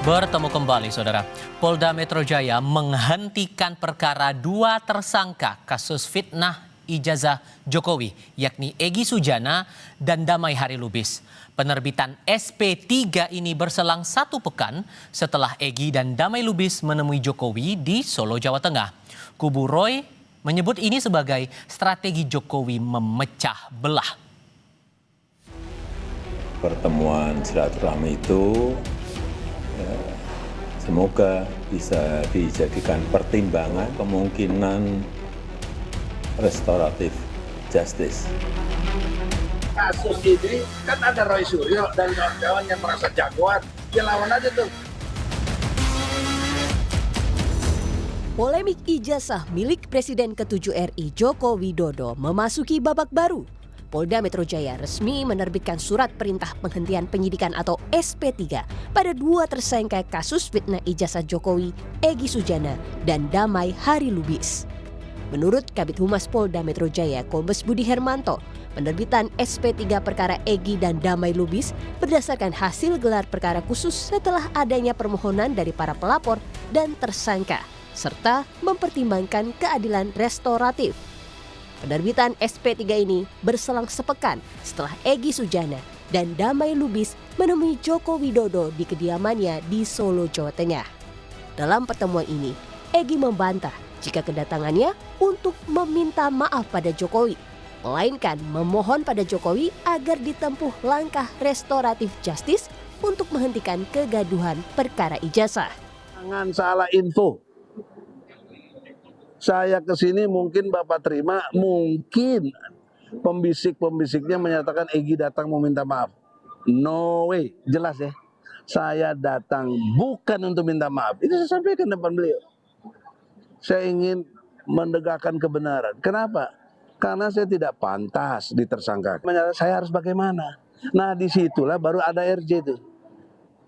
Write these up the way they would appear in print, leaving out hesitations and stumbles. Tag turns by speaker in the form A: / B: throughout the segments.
A: Bertemu kembali, Saudara. Polda Metro Jaya menghentikan perkara dua tersangka kasus fitnah ijazah Jokowi, yakni Egy Sujana dan Damai Hari Lubis. Penerbitan SP3 ini berselang 1 pekan setelah Egy dan Damai Lubis menemui Jokowi di Solo, Jawa Tengah. Kubu Roy menyebut ini sebagai strategi Jokowi memecah belah.
B: Pertemuan silaturahmi itu semoga bisa dijadikan pertimbangan kemungkinan restoratif justice.
C: Kasus ini kan ada Roy Suryo dan kawan-kawan yang merasa jagoan, dia lawan aja tuh.
D: Polemik ijazah milik Presiden ke-7 RI Joko Widodo memasuki babak baru. Polda Metro Jaya resmi menerbitkan surat perintah penghentian penyidikan atau SP3 pada dua tersangka kasus fitnah ijazah Jokowi, Egy Sujana dan Damai Hari Lubis. Menurut Kabid Humas Polda Metro Jaya, Kombes Budi Hermanto, penerbitan SP3 perkara Egy dan Damai Lubis berdasarkan hasil gelar perkara khusus setelah adanya permohonan dari para pelapor dan tersangka, serta mempertimbangkan keadilan restoratif. Penerbitan SP3 ini berselang sepekan setelah Egy Sujana dan Damai Lubis menemui Joko Widodo di kediamannya di Solo, Jawa Tengah. Dalam pertemuan ini, Egy membantah jika kedatangannya untuk meminta maaf pada Jokowi, melainkan memohon pada Jokowi agar ditempuh langkah restoratif justice untuk menghentikan kegaduhan perkara ijazah.
C: Jangan salah info. Saya kesini mungkin Bapak terima, mungkin pembisik-pembisiknya menyatakan Egy datang meminta maaf. No way, jelas ya. Saya datang bukan untuk minta maaf. Itu saya sampaikan depan beliau. Saya ingin menegakkan kebenaran. Kenapa? Karena saya tidak pantas ditersangkakan. Saya harus bagaimana? Nah disitulah baru ada RJ itu.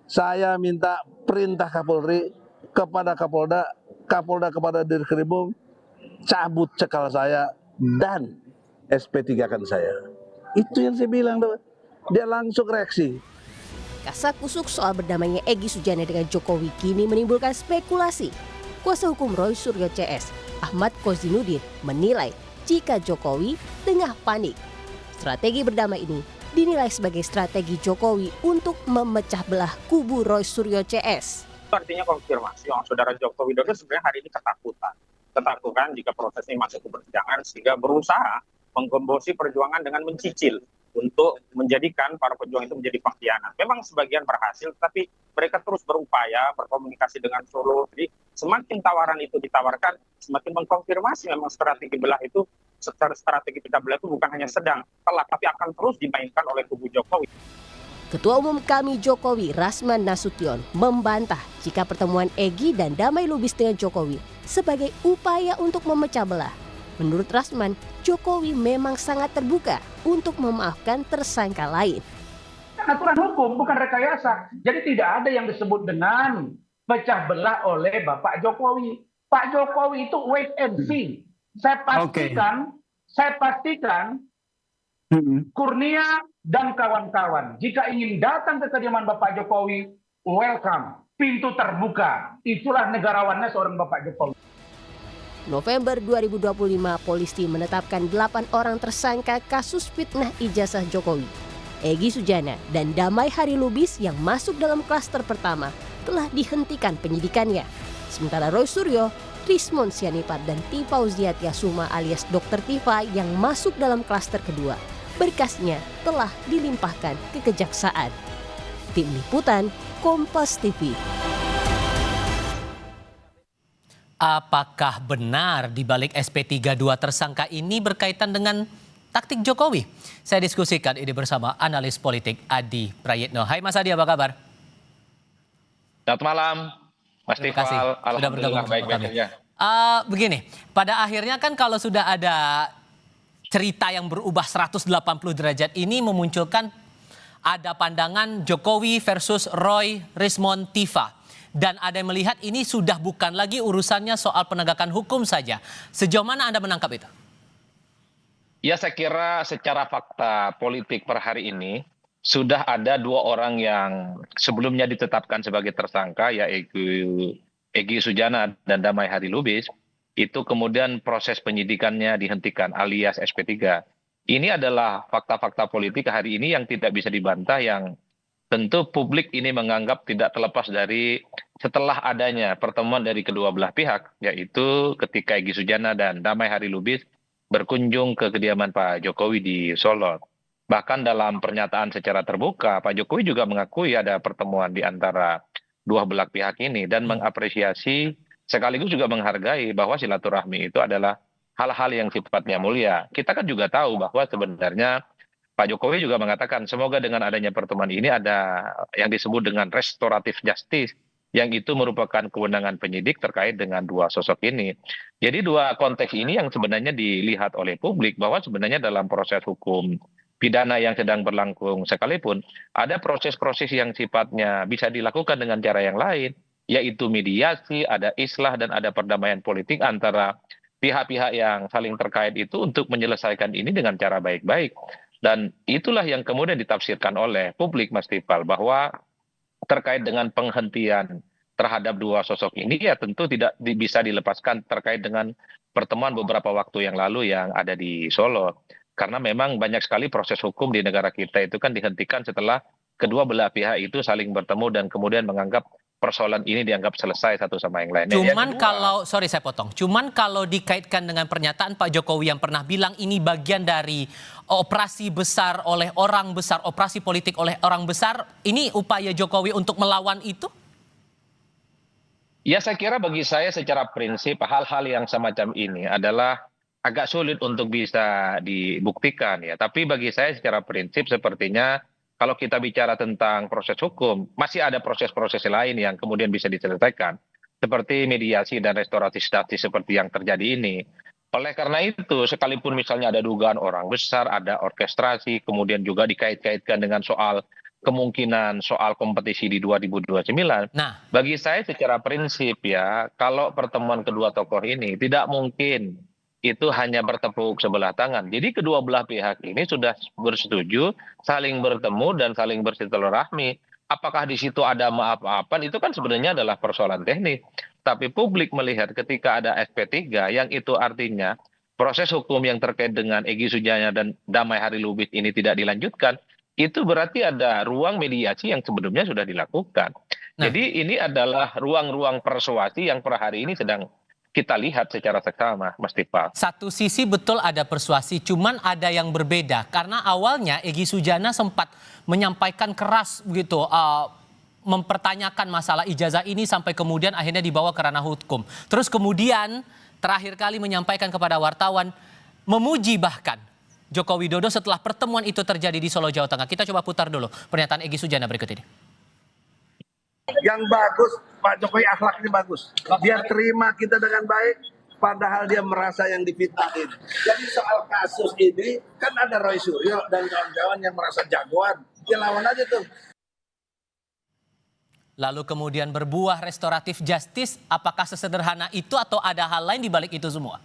C: Saya minta perintah Kapolri kepada Kapolda, Kapolda kepada Dirkrimum, cabut cekal saya dan SP3 kan saya. Itu yang saya bilang, dia langsung reaksi.
D: Kasakusuk soal berdamainya Egy Sujana dengan Jokowi kini menimbulkan spekulasi. Kuasa hukum Roy Suryo CS, Ahmad Kozinudin, menilai jika Jokowi tengah panik. Strategi berdamai ini dinilai sebagai strategi Jokowi untuk memecah belah kubu Roy Suryo CS.
E: Artinya konfirmasi yang Saudara Joko Widodo sebenarnya hari ini ketakutan jika proses ini masuk ke persidangan, sehingga berusaha menggembosi perjuangan dengan mencicil untuk menjadikan para pejuang itu menjadi pengkhianat. Memang sebagian berhasil, tapi mereka terus berupaya berkomunikasi dengan Solo. Jadi semakin tawaran itu ditawarkan, semakin mengkonfirmasi memang strategi belah itu, strategi pecah belah itu bukan hanya sedang telat, tapi akan terus dimainkan oleh kubu Jokowi.
D: Ketua Umum KAMI Jokowi, Rasman Nasution, membantah jika pertemuan Egy dan Damai Lubis dengan Jokowi sebagai upaya untuk memecah belah. Menurut Rasman, Jokowi memang sangat terbuka untuk memaafkan tersangka lain.
F: Aturan hukum bukan rekayasa. Jadi tidak ada yang disebut dengan pecah belah oleh Bapak Jokowi. Pak Jokowi itu wait and see. Saya pastikan Kurnia dan kawan-kawan, jika ingin datang ke kediaman Bapak Jokowi, welcome, pintu terbuka. Itulah negarawannya seorang Bapak Jokowi.
D: November 2025, polisi menetapkan 8 orang tersangka kasus fitnah ijazah Jokowi. Egy Sujana dan Damai Hari Lubis yang masuk dalam klaster pertama telah dihentikan penyidikannya. Sementara Roy Suryo, Rismon Sianipar dan Tifauziah Tiasuma alias Dr. Tifa yang masuk dalam klaster kedua, berkasnya telah dilimpahkan ke Kejaksaan. Tim Liputan, Kompas TV.
A: Apakah benar di balik SP3 dua tersangka ini berkaitan dengan taktik Jokowi? Saya diskusikan ini bersama analis politik Adi Prayitno. Hai Mas Adi, apa kabar?
G: Selamat malam, Mas
A: Terima kasih sudah bergabung bersama kami. Begini, pada akhirnya kan kalau sudah ada cerita yang berubah 180 derajat ini memunculkan ada pandangan Jokowi versus Roy, Rismon, Tifa. Dan ada yang melihat ini sudah bukan lagi urusannya soal penegakan hukum saja. Sejauh mana Anda menangkap itu?
G: Ya, saya kira secara fakta politik per hari ini, sudah ada 2 orang yang sebelumnya ditetapkan sebagai tersangka, yaitu Egy Sujana dan Damai Hari Lubis, itu kemudian proses penyidikannya dihentikan alias SP3. Ini adalah fakta-fakta politik hari ini yang tidak bisa dibantah, yang tentu publik ini menganggap tidak terlepas dari setelah adanya pertemuan dari kedua belah pihak, yaitu ketika Egy Sujana dan Damai Hari Lubis berkunjung ke kediaman Pak Jokowi di Solo. Bahkan dalam pernyataan secara terbuka, Pak Jokowi juga mengakui ada pertemuan di antara dua belah pihak ini dan mengapresiasi sekaligus juga menghargai bahwa silaturahmi itu adalah hal-hal yang sifatnya mulia. Kita kan juga tahu bahwa sebenarnya Pak Jokowi juga mengatakan semoga dengan adanya pertemuan ini ada yang disebut dengan restoratif justice, yang itu merupakan kewenangan penyidik terkait dengan dua sosok ini. Jadi dua konteks ini yang sebenarnya dilihat oleh publik bahwa sebenarnya dalam proses hukum pidana yang sedang berlangsung sekalipun, ada proses-proses yang sifatnya bisa dilakukan dengan cara yang lain, yaitu mediasi, ada islah, dan ada perdamaian politik antara pihak-pihak yang saling terkait itu untuk menyelesaikan ini dengan cara baik-baik. Dan itulah yang kemudian ditafsirkan oleh publik, Mas Tifal, bahwa terkait dengan penghentian terhadap dua sosok ini ya tentu tidak bisa dilepaskan terkait dengan pertemuan beberapa waktu yang lalu yang ada di Solo. Karena memang banyak sekali proses hukum di negara kita itu kan dihentikan setelah kedua belah pihak itu saling bertemu dan kemudian menganggap persoalan ini dianggap selesai satu sama yang lainnya.
A: Cuman kalau, sorry saya potong, cuman kalau dikaitkan dengan pernyataan Pak Jokowi yang pernah bilang ini bagian dari operasi besar oleh orang besar, operasi politik oleh orang besar, ini upaya Jokowi untuk melawan itu?
G: Ya, saya kira bagi saya secara prinsip hal-hal yang semacam ini adalah agak sulit untuk bisa dibuktikan ya. Tapi bagi saya secara prinsip sepertinya kalau kita bicara tentang proses hukum, masih ada proses-proses lain yang kemudian bisa diselesaikan. Seperti mediasi dan restoratif justice seperti yang terjadi ini. Oleh karena itu, sekalipun misalnya ada dugaan orang besar, ada orkestrasi, kemudian juga dikait-kaitkan dengan soal kemungkinan soal kompetisi di 2029.
A: Nah,
G: Bagi saya secara prinsip ya, kalau pertemuan kedua tokoh ini tidak mungkin itu hanya bertepuk sebelah tangan. Jadi kedua belah pihak ini sudah bersetuju, saling bertemu dan saling bersilaturahmi. Apakah di situ ada maaf-maafan, itu kan sebenarnya adalah persoalan teknis. Tapi publik melihat ketika ada SP3, yang itu artinya proses hukum yang terkait dengan Egy Sujana dan Damai Hari Lubis ini tidak dilanjutkan, itu berarti ada ruang mediasi yang sebelumnya sudah dilakukan.
A: Nah.
G: Jadi ini adalah ruang-ruang persuasi yang per hari ini sedang kita lihat secara seksama, Mas Tifal.
A: satu sisi betul ada persuasi, cuman ada yang berbeda. Karena awalnya Egy Sujana sempat menyampaikan keras begitu, mempertanyakan masalah ijazah ini sampai kemudian akhirnya dibawa ke ranah hukum. Terus kemudian terakhir kali menyampaikan kepada wartawan, memuji bahkan Joko Widodo setelah pertemuan itu terjadi di Solo, Jawa Tengah. Kita coba putar dulu pernyataan Egy Sujana berikut ini.
C: Yang bagus, Pak Jokowi akhlaknya bagus. Dia terima kita dengan baik, padahal dia merasa yang difitnahin. Jadi soal kasus ini, kan ada Roy Suryo dan kawan-kawan yang merasa jagoan. Dia lawan aja tuh.
A: Lalu kemudian berbuah restoratif justice, apakah sesederhana itu atau ada hal lain di balik itu semua?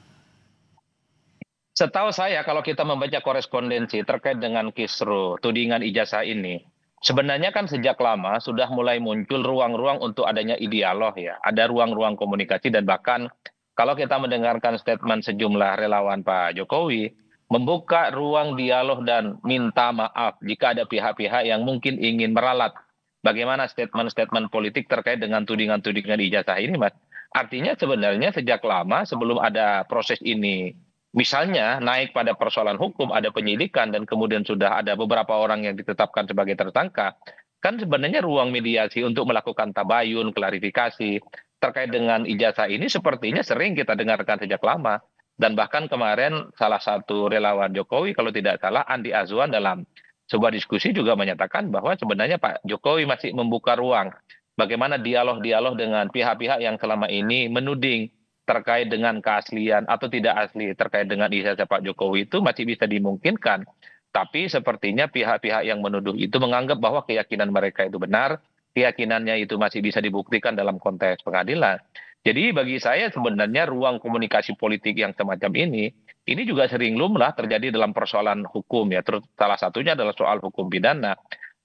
G: Setahu saya kalau kita membaca korespondensi terkait dengan kisru tudingan ijazah ini, sebenarnya kan sejak lama sudah mulai muncul ruang-ruang untuk adanya dialog ya. Ada ruang-ruang komunikasi dan bahkan kalau kita mendengarkan statement sejumlah relawan Pak Jokowi, membuka ruang dialog dan minta maaf jika ada pihak-pihak yang mungkin ingin meralat bagaimana statement-statement politik terkait dengan tudingan-tudingan ijazah ini, Mas. Artinya sebenarnya sejak lama sebelum ada proses ini, misalnya naik pada persoalan hukum, ada penyidikan dan kemudian sudah ada beberapa orang yang ditetapkan sebagai tersangka, kan sebenarnya ruang mediasi untuk melakukan tabayun, klarifikasi terkait dengan ijazah ini sepertinya sering kita dengarkan sejak lama. Dan bahkan kemarin salah satu relawan Jokowi, kalau tidak salah Andi Azwan dalam sebuah diskusi juga menyatakan bahwa sebenarnya Pak Jokowi masih membuka ruang bagaimana dialog-dialog dengan pihak-pihak yang selama ini menuding terkait dengan keaslian atau tidak asli terkait dengan ijazah Pak Jokowi itu masih bisa dimungkinkan. Tapi sepertinya pihak-pihak yang menuduh itu menganggap bahwa keyakinan mereka itu benar, keyakinannya itu masih bisa dibuktikan dalam konteks pengadilan. Jadi bagi saya sebenarnya ruang komunikasi politik yang semacam ini juga sering lumrah terjadi dalam persoalan hukum ya. Terus salah satunya adalah soal hukum pidana.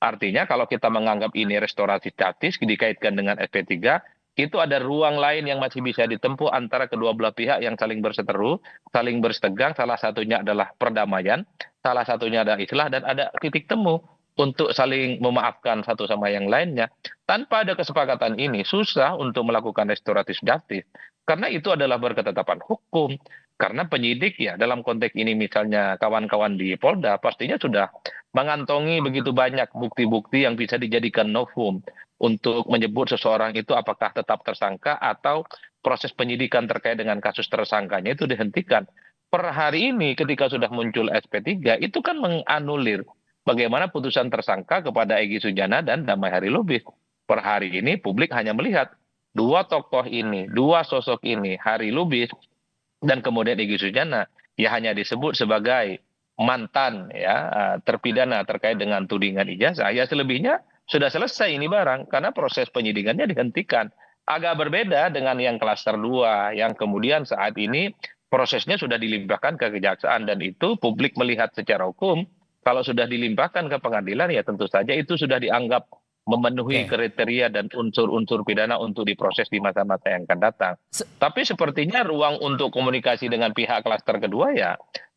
G: Artinya kalau kita menganggap ini restorasi justice dikaitkan dengan SP3, itu ada ruang lain yang masih bisa ditempuh antara kedua belah pihak yang saling berseteru, saling bersetegang, salah satunya adalah perdamaian, salah satunya adalah islah, dan ada titik temu untuk saling memaafkan satu sama yang lainnya. Tanpa ada kesepakatan ini, susah untuk melakukan restoratif justice. Karena itu adalah berketetapan hukum. Karena penyidik ya dalam konteks ini misalnya kawan-kawan di Polda pastinya sudah mengantongi begitu banyak bukti-bukti yang bisa dijadikan novum untuk menyebut seseorang itu apakah tetap tersangka atau proses penyidikan terkait dengan kasus tersangkanya itu dihentikan. Per hari ini ketika sudah muncul SP3 itu kan menganulir bagaimana putusan tersangka kepada Egy Sujana dan Damai Hari Lubis. Per hari ini publik hanya melihat dua tokoh ini, dua sosok ini, Hari Lubis dan kemudian Egy Sujana, ya hanya disebut sebagai mantan ya terpidana terkait dengan tudingan ijazah. Ya selebihnya sudah selesai ini barang karena proses penyidikannya dihentikan. Agak berbeda dengan yang klaster 2 yang kemudian saat ini prosesnya sudah dilimpahkan ke kejaksaan, dan itu publik melihat secara hukum kalau sudah dilimpahkan ke pengadilan ya tentu saja itu sudah dianggap memenuhi kriteria dan unsur-unsur pidana untuk diproses di masa-masa yang akan datang. Tapi sepertinya ruang untuk komunikasi dengan pihak klaster kedua ya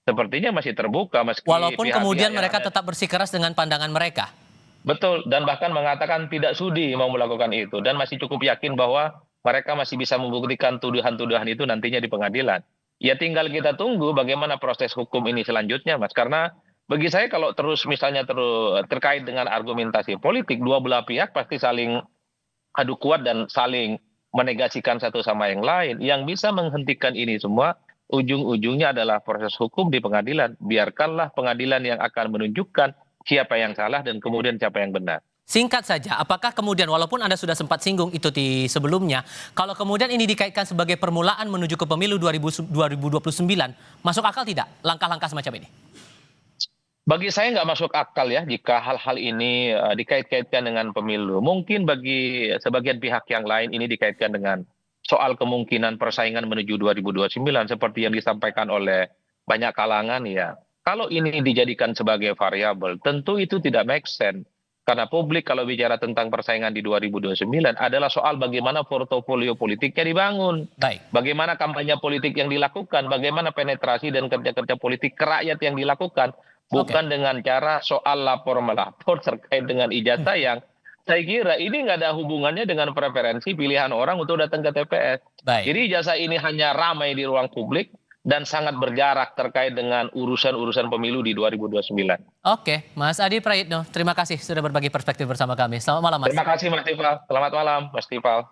G: sepertinya masih terbuka meski
A: Walaupun kemudian
G: yang
A: mereka
G: ada-
A: tetap bersikeras dengan pandangan mereka.
G: Betul, dan bahkan mengatakan tidak sudi mau melakukan itu dan masih cukup yakin bahwa mereka masih bisa membuktikan tuduhan-tuduhan itu nantinya di pengadilan. Ya tinggal kita tunggu bagaimana proses hukum ini selanjutnya, Mas. Karena bagi saya kalau terus misalnya terkait dengan argumentasi politik, dua belah pihak pasti saling adu kuat dan saling menegasikan satu sama yang lain. Yang bisa menghentikan ini semua ujung-ujungnya adalah proses hukum di pengadilan. Biarkanlah pengadilan yang akan menunjukkan siapa yang salah dan kemudian siapa yang benar.
A: Singkat saja, apakah kemudian walaupun Anda sudah sempat singgung itu di sebelumnya, kalau kemudian ini dikaitkan sebagai permulaan menuju ke pemilu 2029, masuk akal tidak langkah-langkah semacam ini?
G: Bagi saya nggak masuk akal ya jika hal-hal ini dikait-kaitkan dengan pemilu. Mungkin bagi sebagian pihak yang lain ini dikaitkan dengan soal kemungkinan persaingan menuju 2029 seperti yang disampaikan oleh banyak kalangan ya. Kalau ini dijadikan sebagai variabel, tentu itu tidak make sense. Karena publik kalau bicara tentang persaingan di 2029 adalah soal bagaimana portofolio politiknya dibangun.
A: Baik.
G: Bagaimana kampanye politik yang dilakukan, bagaimana penetrasi dan kerja-kerja politik ke rakyat yang dilakukan. Bukan dengan cara soal lapor-melapor terkait dengan ijazah yang saya kira ini nggak ada hubungannya dengan preferensi pilihan orang untuk datang ke TPS.
A: Baik.
G: Jadi ijazah ini hanya ramai di ruang publik dan sangat berjarak terkait dengan urusan-urusan pemilu di 2029.
A: Oke, Mas Adi Prayitno, terima kasih sudah berbagi perspektif bersama kami. Selamat malam, Mas.
G: Terima kasih Mas Tifal. Selamat malam Mas Tifal.